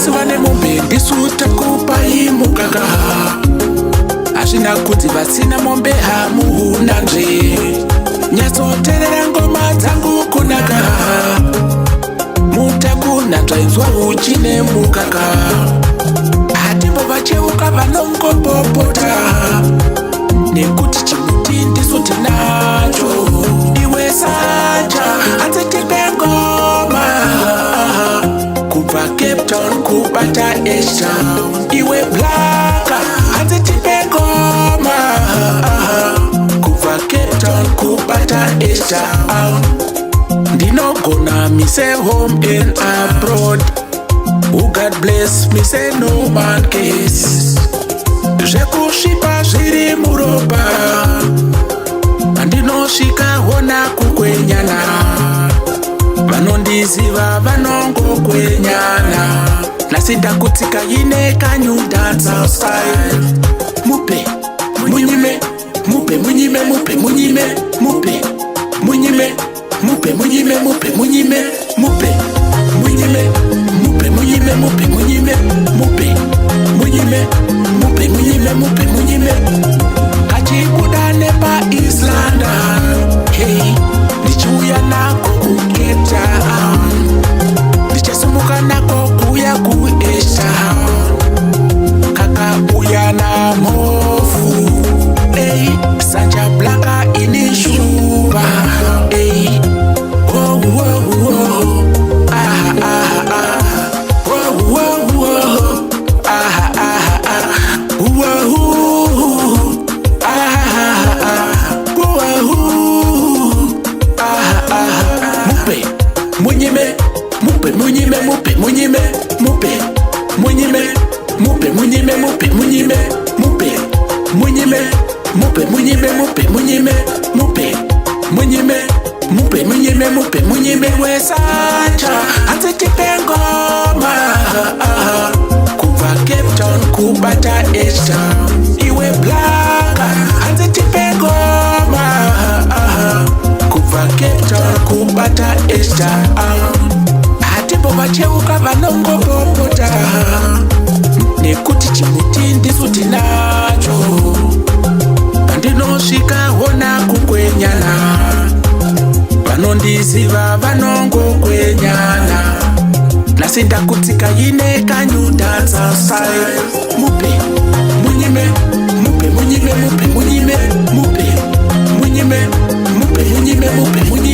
vose vane mombe ndisuta kupa imukaka. Hazvina kuti vasina mombe hamuhunanzve. Nyatsoteerera ngoma dzangu kunaka. Mutakuna dzvainzwa uchi nemukaka. Hatimbovacheuka vanongopopota. Nekuti chimuti ndisu tinacho. Iwe Sacha hatitipe ngoma. Kubva Cape Town kubata H-Town. Iwe Blaka hatitipe ngoma. Kubva Cape Town kubata H-Town. Ndinogona me say home and abroad. Who God bless me say no man case. Zvekusvipa zviri muropa. Pandinosvika hona kukwenyana. Vanondiziva vanongokwenyana. Nhasi ndakutsika ine kanyu dance outside. Mupe munyime, mupe munyime, mupe munyime, mupe munyime, mupe munyime, mupe munyime, mupe munyime, mupe munyime, mupe munyime, mupe munyime, mupe munyime, mupe munyime. Kachibuda nepa Islanda. Hey, ndichuya nako ku-Cape Town. Ndichasumuka nako kuya ku-H-Town. Kakauya na mofu. Hey, Sacha Blaka inishuba. Hey, oh, oh, oh. Ah, ah, ah. Oh, oh, oh. Ah, ah, ah. Oh, oh. Ah, ah. Oh, oh. Ah, ah. Mupe munyime, mupe munyime, mupe munyime, mupe munyime, mupe munyime, mupe munyime, mupe munyime, mupe munyime, mupe munyime, mupe munyime, mupe munyime, mupe munyime. We Sacha hatitipe ngoma. Kubva Cape Town kubata H-Town. Iwe Blaka hatitipe ngoma. Kubva Cape Town kubata H-Town. Hatimbovacheuka vanongopopota. Nekuti chimuti ndisu tinacho. Pandinosvika hona kukwenyana. Vanondiziva vanongokwenyana. Nhasi ndakutsika ine kanyu dance outside. Mupe munyime, mupe munyime, mupe munyime, mupe munyime, mupe munyime, mupe munyime.